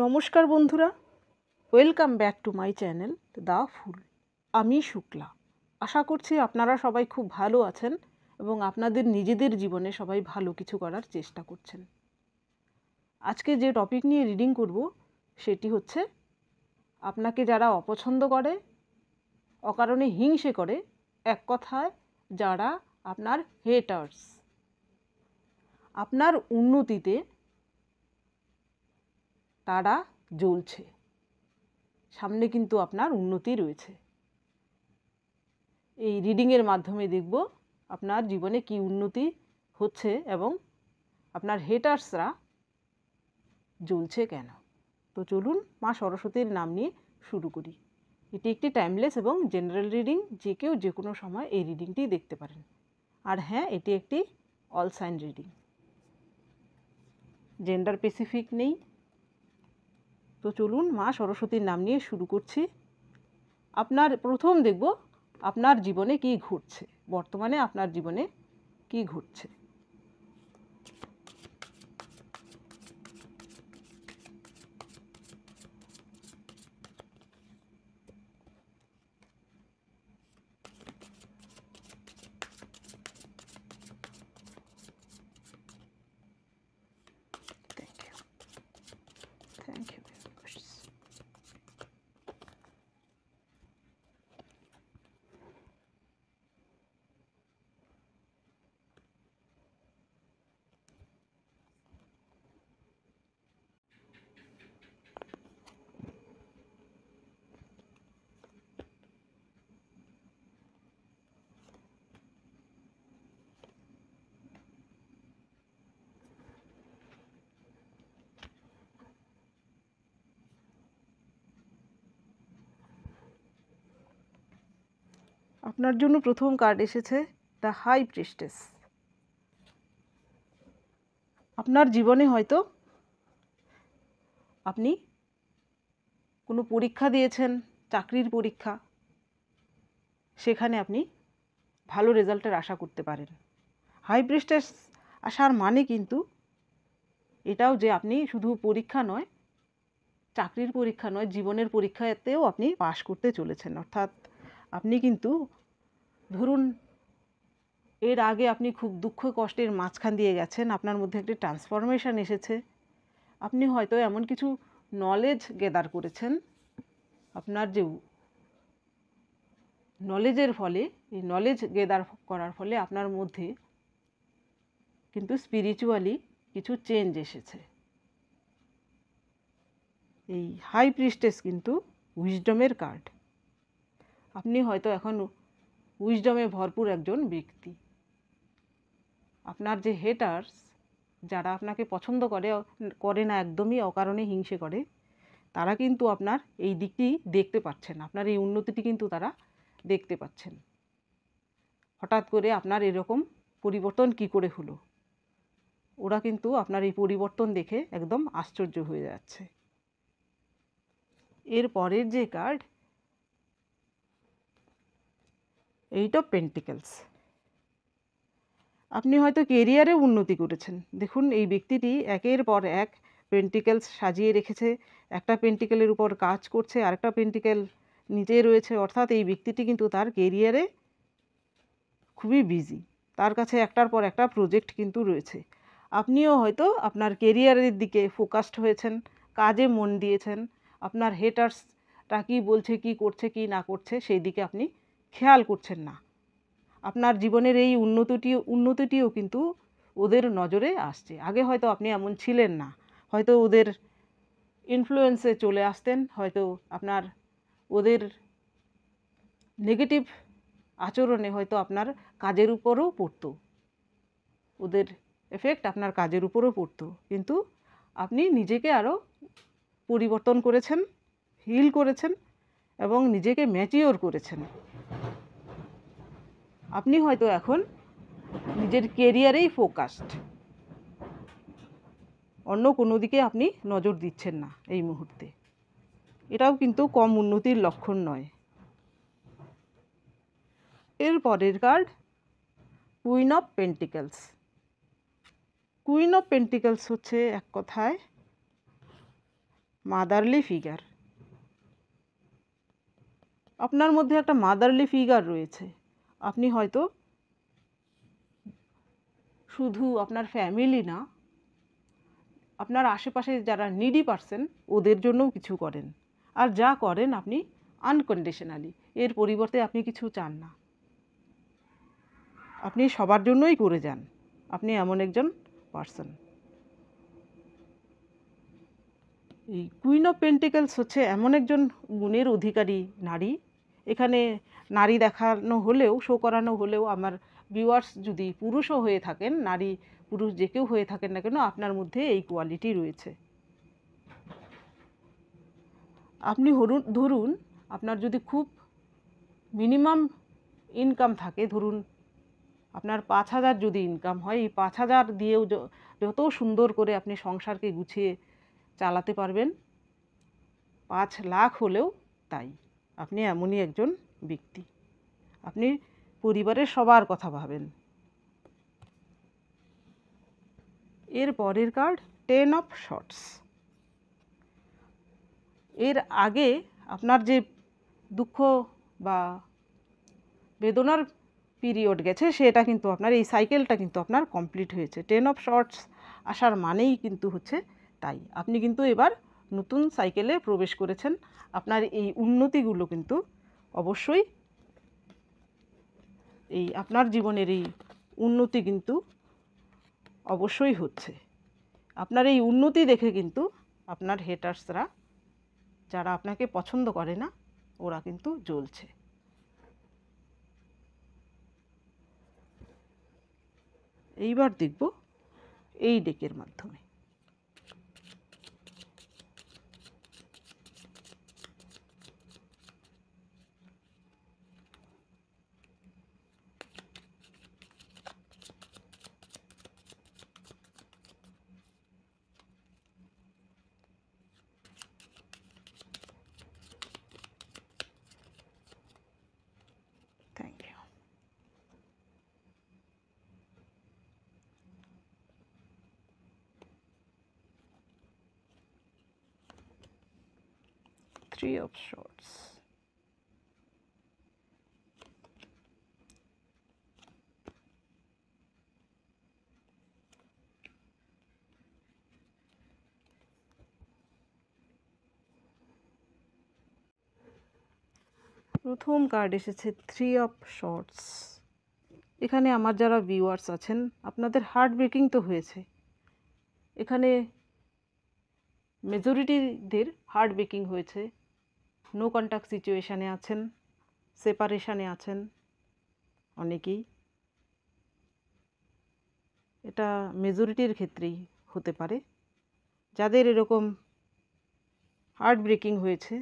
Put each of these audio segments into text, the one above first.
নমস্কার বন্ধুরা, welcome back to my channel the full. আমি শুক্লা। আশা করছি আপনারা সবাই খুব ভালো আছেন এবং আপনাদের নিজেদের জীবনে সবাই ভালো কিছু করার চেষ্টা করছেন। আজকে যে টপিক নিয়ে রিডিং করব সেটি হচ্ছে আপনাকে যারা অপছন্দ করে, অকারণে হিংসে করে, এক কথায় যারা আপনার হেটার্স। আপনার উন্নতিতে তারা জ্বলছে, সামনে কিন্তু আপনার উন্নতি রয়েছে। এই রিডিংয়ের মাধ্যমে দেখব আপনার জীবনে কি উন্নতি হচ্ছে এবং আপনার হেটার্সরা জ্বলছে কেন। তো চলুন মা সরস্বতীর নাম নিয়ে শুরু করি। এটি একটি টাইমলেস এবং জেনারেল রিডিং, যে কেউ যে কোনো সময় এই রিডিংটি দেখতে পারেন। আর হ্যাঁ, এটি একটি all sign reading, gender specific নেই। তো চলুন মা সরস্বতীর নাম নিয়ে শুরু করছি। আপনার প্রথম দেখব আপনার জীবনে কি ঘটছে, বর্তমানে আপনার জীবনে কি ঘটছে। Thank you very much. আপনার জন্য প্রথম কার্ড এসেছে দ্য হাই প্রিস্টেস। আপনার জীবনে হয়তো আপনি কোনো পরীক্ষা দিয়েছেন, চাকরির পরীক্ষা, সেখানে আপনি ভালো রেজাল্টের আশা করতে পারেন। হাই প্রিস্টেস আসার মানে কিন্তু এটাও যে আপনি শুধু পরীক্ষা নয়, চাকরির পরীক্ষা নয়, জীবনের পরীক্ষাতেও আপনি পাশ করতে চলেছেন। অর্থাৎ আপনি কিন্তু ধরুন এর আগে আপনি খুব দুঃখ কষ্টের মাঝখান দিয়ে গেছেন, আপনার মধ্যে একটি ট্রান্সফরমেশন এসেছে। আপনি হয়তো এমন কিছু নলেজ গেদার করেছেন, আপনার যে নলেজের ফলে, এই নলেজ গেদার করার ফলে আপনার মধ্যে কিন্তু স্পিরিচুয়ালি কিছু চেঞ্জ এসেছে। এই হাই প্রিস্টেস কিন্তু উইজডমের কার্ড। আপনি হয়তো এখন উইজডমে ভরপুর একজন ব্যক্তি। আপনার যে হেটার্স, যারা আপনাকে পছন্দ করে না, একদমই অকারণে হিংসে করে, তারা কিন্তু আপনার এই দিকটি দেখতে পাচ্ছেন, আপনার এই উন্নতিটি কিন্তু তারা দেখতে পাচ্ছেন। হঠাৎ করে আপনার এরকম পরিবর্তন কি করে হলো, ওরা কিন্তু আপনার এই পরিবর্তন দেখে একদম আশ্চর্য হয়ে যাচ্ছে। এর পরের যে কার্ড, এইট অফ পেন্টিকেলস। আপনি হয়তো কেরিয়ারে উন্নতি করেছেন। দেখুন এই ব্যক্তিটি একের পর এক পেন্টিকেলস সাজিয়ে রেখেছে, একটা পেন্টিকেলের উপর কাজ করছে, আরেকটা পেন্টিকেল নিচে রয়েছে। অর্থাৎ এই ব্যক্তিটি কিন্তু তার কেরিয়ারে খুবই বিজি, তার কাছে একটার পর একটা প্রজেক্ট কিন্তু রয়েছে। আপনিও হয়তো আপনার কেরিয়ারের দিকে ফোকাসড হয়েছেন, কাজে মন দিয়েছেন। আপনার হেটার্সটা কী বলছে, কী করছে, কী না করছে, সেই দিকে আপনি খেয়াল করছেন না। আপনার জীবনের এই উন্নতিটিও কিন্তু ওদের নজরে আসছে। আগে হয়তো আপনি এমন ছিলেন না, হয়তো ওদের ইনফ্লুয়েন্সে চলে আসতেন, হয়তো আপনার ওদের নেগেটিভ আচরণে হয়তো আপনার কাজের উপরও পড়তো, ওদের এফেক্ট আপনার কাজের উপরও পড়তো। কিন্তু আপনি নিজেকে আরও পরিবর্তন করেছেন, হিল করেছেন এবং নিজেকে ম্যাচিওর করেছেন। আপনি হয়তো এখন নিজের কেরিয়ারেই ফোকাসড, অন্য কোনো দিকে আপনি নজর দিচ্ছেন না এই মুহূর্তে। এটাও কিন্তু কম উন্নতির লক্ষণ নয়। এর পরের card queen of pentacles. Queen of pentacles হচ্ছে এক কথায় মাদারলি ফিগার। আপনার মধ্যে একটা মাদারলি ফিগার রয়েছে। আপনি হয়তো শুধু আপনার ফ্যামিলি না, আপনার আশেপাশে যারা নিডি পারসন ওদের জন্যও কিছু করেন। আর যা করেন আপনি আনকন্ডিশনালি, এর পরিবর্তে আপনি কিছু চান না, আপনি সবার জন্যই করে যান। আপনি এমন একজন পারসন। এই কুইন অফ পেন্টিকেলস হচ্ছে এমন একজন গুণের অধিকারী নারী। এখানে নারী দেখানো হলেও, শো করানো হলেও, আমার ভিউয়ার্স যদি পুরুষও হয়ে থাকেন, নারী পুরুষ যে কেউ হয়ে থাকেন না কেন, আপনার মধ্যে এই কোয়ালিটি রয়েছে। আপনি ধরুন আপনার যদি খুব মিনিমাম ইনকাম থাকে, ধরুন আপনার 5,000 যদি ইনকাম হয়, এই 5,000 দিয়েও যত সুন্দর করে আপনি সংসারকে গুছিয়ে চালাতে পারবেন, 5 লাখ হলেও তাই। আপনি এমনই একজন ব্যক্তি। আপনি পরিবারের সবার কথা ভাবেন। এর পরের কার্ড 10 অফ শর্টস। এর আগে আপনার যে দুঃখ বা বেদনার পিরিয়ড গেছে, সেটা কিন্তু আপনার এই সাইকেলটা কিন্তু আপনার কমপ্লিট হয়েছে। 10 অফ শর্টস আসার মানেই কিন্তু হচ্ছে তাই। আপনি কিন্তু এবার নতুন সাইকেলে প্রবেশ করেছেন। আপনার এই উন্নতিগুলো কিন্তু অবশ্যই, এই আপনার জীবনের এই উন্নতি কিন্তু অবশ্যই হচ্ছে। আপনার এই উন্নতি দেখে কিন্তু আপনার হেটার্সরা, যারা আপনাকে পছন্দ করে না, ওরা কিন্তু জ্বলছে। এইবার দেখব এই ডেকের মাধ্যমে। Thank you. Three of Swords. প্রথম কার্ড এসেছে 3 অফ শর্টস। এখানে আমার যারা ভিউয়ার্স আছেন, আপনাদের হার্ট ব্রেকিং তো হয়েছে। এখানে মেজরিটিদের হার্ট ব্রেকিং হয়েছে। নো কন্ট্যাক্ট সিচুয়েশানে আছেন, সেপারেশানে আছেন অনেকেই। এটা মেজরিটির ক্ষেত্রেই হতে পারে। যাদের এরকম হার্ট ব্রেকিং হয়েছে,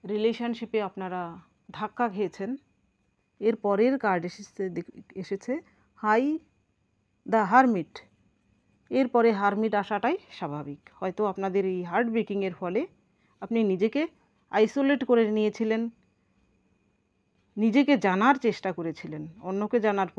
রিলেশনশিপে আপনারা ধাক্কা খেয়েছেন, এর পরের কার্ড এসেছে হাই দ্য হারমিট। এরপরে হারমিট আসাটাই স্বাভাবিক। হয়তো আপনাদের এই হার্ট ব্রেকিংয়ের ফলে আপনি নিজেকে আইসোলেট করে নিয়েছিলেন, নিজেকে জানার চেষ্টা করেছিলেন, অন্যকে জানার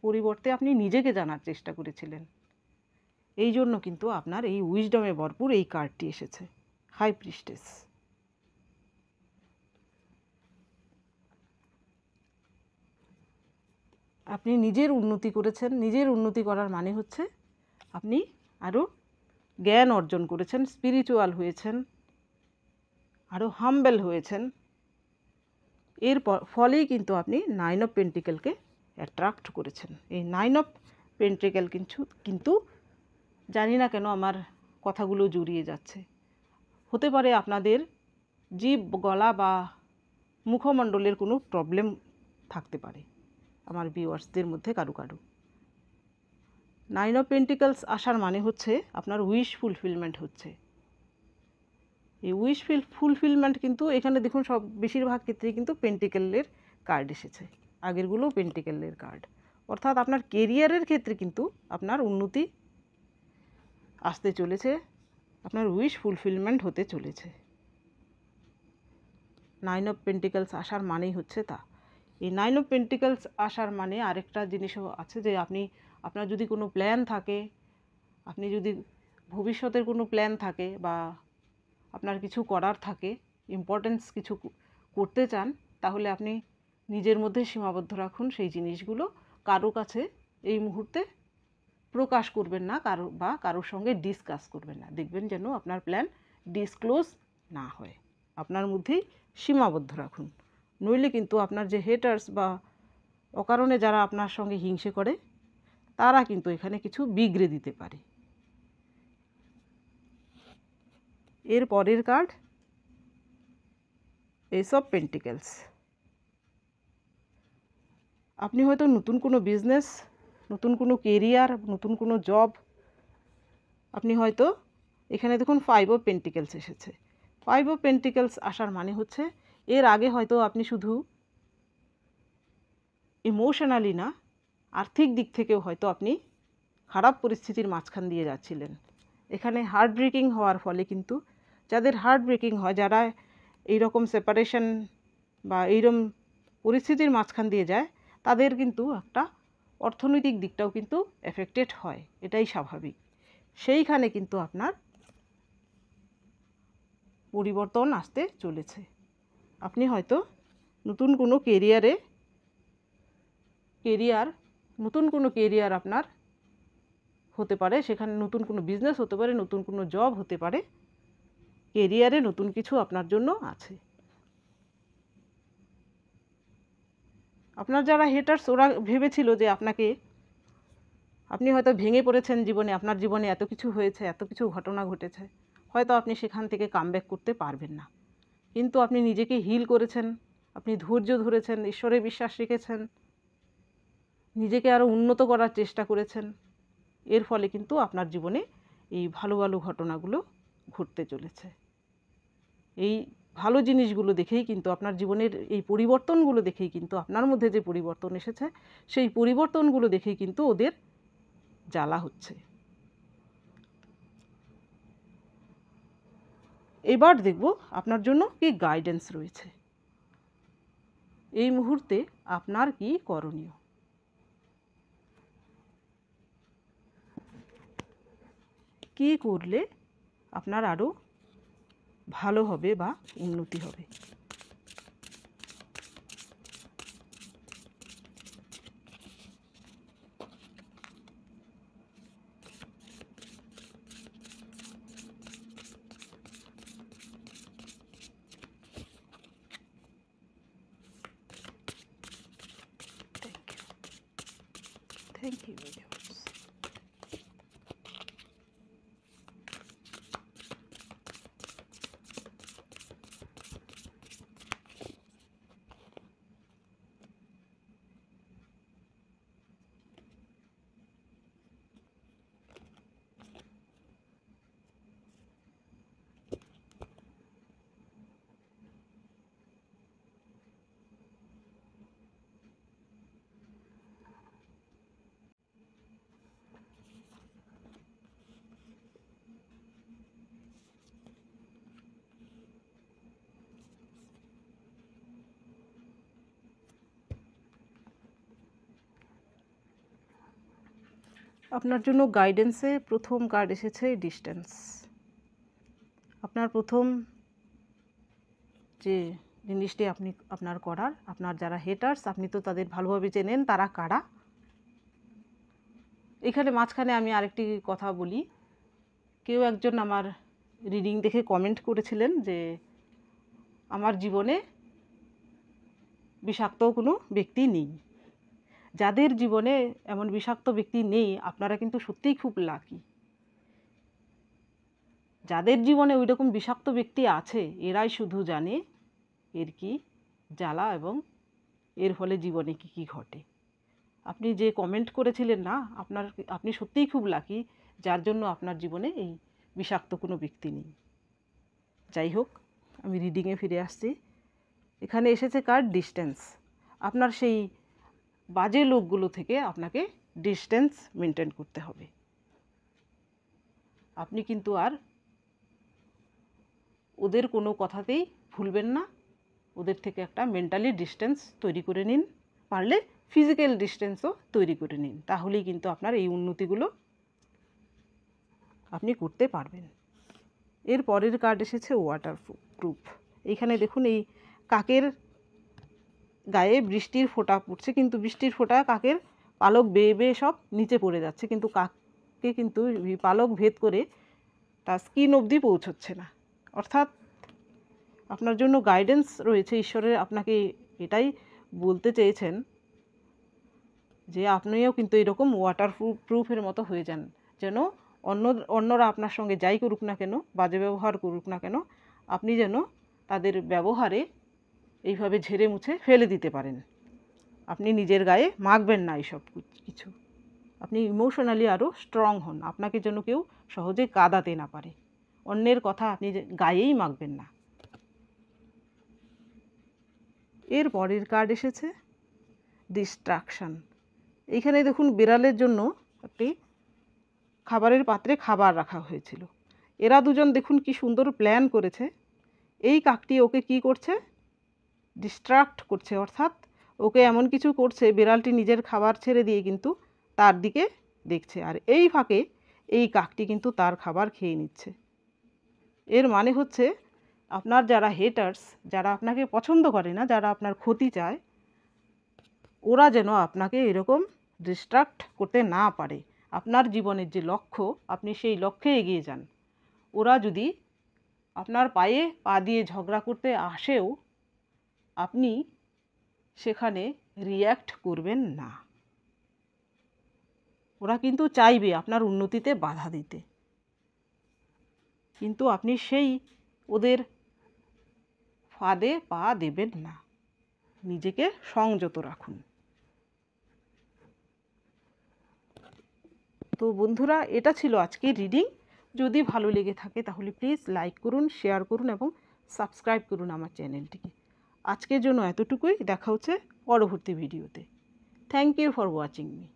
পরিবর্তে আপনি নিজেকে জানার চেষ্টা করেছিলেন। এই জন্য কিন্তু আপনার এই উইজডমে ভরপুর এই কার্ডটি এসেছে, হাই প্রিস্টেস। আপনি নিজের উন্নতি করেছেন। নিজের উন্নতি করার মানে হচ্ছে আপনি আরও জ্ঞান অর্জন করেছেন, স্পিরিচুয়াল হয়েছেন, আরও হাম্বেল হয়েছেন। এর ফলেই কিন্তু আপনি 9 অফ পেন্টিকেলকে অ্যাট্রাক্ট করেছেন। এই 9 অফ পেন্টিকেল কিন্তু জানি না কেন আমার কথাগুলো জড়িয়ে যাচ্ছে। হতে পারে আপনাদের জিভ, গলা বা মুখমণ্ডলের কোনো প্রবলেম থাকতে পারে আমার ভিউয়ার্সদের মধ্যে কারো। 9 অফ পেন্টিকেলস আসার মানে হচ্ছে আপনার উইশ ফুলফিলমেন্ট হচ্ছে। এই উইশ ফুলফিলমেন্ট কিন্তু এখানে দেখুন সব বেশিরভাগ ক্ষেত্রেই কিন্তু পেন্টিকেলের কার্ড এসেছে, আগেরগুলো পেন্টিকেলের কার্ড। অর্থাৎ আপনার কেরিয়ারের ক্ষেত্রে কিন্তু আপনার উন্নতি আসতে চলেছে, আপনার উইশ ফুলফিলমেন্ট হতে চলেছে। 9 অফ পেন্টিকেলস আসার মানেই হচ্ছে তা। এই 9 অফ পেন্টিকেলস আসার মানে আরেকটা জিনিসও আছে যে আপনার যদি কোনো প্ল্যান থাকে, আপনি যদি ভবিষ্যতের কোনো প্ল্যান থাকে বা আপনার কিছু করার থাকে, ইম্পর্টেন্স কিছু করতে চান, তাহলে আপনি নিজের মধ্যে সীমাবদ্ধ রাখুন। সেই জিনিসগুলো কারো কাছে এই মুহূর্তে প্রকাশ করবেন না, কারোর সঙ্গে ডিসকাস করবেন না। দেখবেন যেন আপনার প্ল্যান ডিসক্লোজ না হয়। আপনার মধ্যেই সীমাবদ্ধ রাখুন, নইলে কিন্তু আপনার যে হেটার্স বা অকারণে যারা আপনার সঙ্গে হিংসে করে, তারা কিন্তু এখানে কিছু বিগড়ে দিতে পারে। এর পরের কার্ড এস অফ পেন্টিকেলস। আপনি হয়তো নতুন কোনো বিজনেস, নতুন কোনো কেরিয়ার, নতুন কোনো জব, আপনি হয়তো এখানে দেখুন 5 অফ পেন্টিকেলস এসেছে। 5 অফ পেন্টিকেলস আসার মানে হচ্ছে এর আগে হয়তো আপনি শুধু ইমোশনালি না, আর্থিক দিক থেকেও হয়তো আপনি খারাপ পরিস্থিতির মাঝখান দিয়ে যাচ্ছিলেন। এখানে হার্ট ব্রেকিং হওয়ার ফলে কিন্তু, যাদের হার্ট ব্রেকিং হয়, যারা এইরকম সেপারেশন বা এইরকম পরিস্থিতির মাঝখান দিয়ে যায়, তাদের কিন্তু একটা অর্থনৈতিক দিকটাও কিন্তু এফেক্টেড হয়, এটাই স্বাভাবিক। সেইখানে কিন্তু আপনার পরিবর্তন আসতে চলেছে। আপনি হয়তো নতুন কোনো নতুন কোনো কেরিয়ার আপনার হতে পারে, সেখানে নতুন কোনো বিজনেস হতে পারে, নতুন কোনো জব হতে পারে, কেরিয়ারে নতুন কিছু আপনার জন্য আছে। আপনার যারা হেটার্স, ওরা ভেবেছিল যে আপনি হয়তো ভেঙে পড়েছেন জীবনে, আপনার জীবনে এত কিছু হয়েছে, এত কিছু ঘটনা ঘটেছে, হয়তো আপনি সেখান থেকে কামব্যাক করতে পারবেন না। কিন্তু আপনি নিজেকে হিল করেছেন, আপনি ধৈর্য ধরেছেন, ঈশ্বরে বিশ্বাস রেখেছেন, নিজেকে আরও উন্নত করার চেষ্টা করেছেন। এর ফলে কিন্তু আপনার জীবনে এই ভালো ভালো ঘটনাগুলো ঘটতে চলেছে। এই ভালো জিনিসগুলো দেখেই কিন্তু, আপনার জীবনের এই পরিবর্তনগুলো দেখেই কিন্তু, আপনার মধ্যে যে পরিবর্তন এসেছে, সেই পরিবর্তনগুলো দেখেই কিন্তু ওদের জ্বালা হচ্ছে। এবার দেখব আপনার জন্য কি গাইডেন্স রয়েছে, এই মুহূর্তে আপনার কি করণীয়। কি করলে আপনার আরও ভালো হবে বা উন্নতি হবে। Thank you viewers. আপনার জন্য গাইডেন্সে প্রথম কার্ড এসেছে ডিস্টেন্স। আপনার প্রথম যে জিনিসটি আপনার করার, আপনার যারা হেটার্স, আপনি তো তাদের ভালোভাবে চেনেন তারা কারা। এখানে মাঝখানে আমি আরেকটি কথা বলি, কেউ একজন আমার রিডিং দেখে কমেন্ট করেছিলেন যে আমার জীবনে বিষাক্ত কোনো ব্যক্তি নেই। যাদের জীবনে এমন বিষাক্ত ব্যক্তি নেই, আপনারা কিন্তু সত্যিই খুব লাকি। যাদের জীবনে ওই রকম বিষাক্ত ব্যক্তি আছে, এরাই শুধু জানে এর কি জ্বালা এবং এর ফলে জীবনে কি কি ঘটে। আপনি যে কমেন্ট করেছিলেন না, আপনি সত্যিই খুব লাকি, যার জন্য আপনার জীবনে এই বিষাক্ত কোনো ব্যক্তি নেই। যাই হোক, আমি রিডিংয়ে ফিরে আসছি। এখানে এসেছে কার্ড ডিস্টেন্স। আপনার সেই বাজে লোকগুলো থেকে আপনাকে ডিস্টেন্স মেনটেন করতে হবে। আপনি কিন্তু আর ওদের কোনো কথাতেই ভুলবেন না, ওদের থেকে একটা মেন্টালি ডিস্টেন্স তৈরি করে নিন, পারলে ফিজিক্যাল ডিস্টেন্সও তৈরি করে নিন। তাহলেই কিন্তু আপনার এই উন্নতিগুলো আপনি করতে পারবেন। এর পরের কার্ড এসেছে ওয়াটার প্রুফ। এইখানে দেখুন এই কাকের গায়ে বৃষ্টির ফোঁটা পড়ছে, কিন্তু বৃষ্টির ফোঁটা কাকের পালক বেয়ে বেয়ে সব নিচে পড়ে যাচ্ছে, কিন্তু কাককে কিন্তু পালক ভেদ করে তার স্কিন অবধি পৌঁছচ্ছে না। অর্থাৎ আপনার জন্য গাইডেন্স রয়েছে, ঈশ্বরের আপনাকে এটাই বলতে চেয়েছেন যে আপনিও কিন্তু এরকম ওয়াটার প্রুফের মতো হয়ে যান, যেন অন্যরা আপনার সঙ্গে যাই করুক না কেন, বাজে ব্যবহার করুক না কেন, আপনি যেন তাদের ব্যবহারে এইভাবে ঝেড়ে মুছে ফেলে দিতে পারেন। আপনি নিজের গায়ে মাখবেন না এইসব কিছু। আপনি ইমোশনালি আরও স্ট্রং হন, আপনাকে যেন কেউ সহজে কাঁদাতে না পারে। অন্যের কথা আপনি গায়েই মাখবেন না। এর পরের কার্ড এসেছে ডিস্ট্রাকশন। এইখানে দেখুন বিড়ালের জন্য একটি খাবারের পাত্রে খাবার রাখা হয়েছিল। এরা দুজন দেখুন কি সুন্দর প্ল্যান করেছে। এই কাকটি ওকে কি করছে, ডিস্ট্রাক্ট করছে, অর্থাৎ ওকে এমন কিছু করছে, বিড়ালটি নিজের খাবার ছেড়ে দিয়ে কিন্তু তার দিকে দেখছে, আর এই ফাঁকে এই কাকটি কিন্তু তার খাবার খেয়ে নিচ্ছে। এর মানে হচ্ছে আপনার যারা হেটার্স, যারা আপনাকে পছন্দ করে না, যারা আপনার ক্ষতি চায়, ওরা যেন আপনাকে এরকম ডিস্ট্রাক্ট করতে না পারে। আপনার জীবনের যে লক্ষ্য, আপনি সেই লক্ষ্যে এগিয়ে যান। ওরা যদি আপনার পায়ে পা দিয়ে ঝগড়া করতে আসেও আপনি সেখানে রিয়্যাক্ট করবেন না। ওরা কিন্তু চাইবে আপনার উন্নতিতে বাধা দিতে, কিন্তু আপনি সেই ওদের ফাঁদে পা দেবেন না। নিজেকে সংযত রাখুন। তো বন্ধুরা, এটা ছিল আজকের রিডিং। যদি ভালো লেগে থাকে তাহলে প্লিজ লাইক করুন, শেয়ার করুন এবং সাবস্ক্রাইব করুন আমার চ্যানেলটিকে। আজকের জন্য এতটুকুই, দেখা হচ্ছে পরবর্তী ভিডিওতে। Thank you for watching me.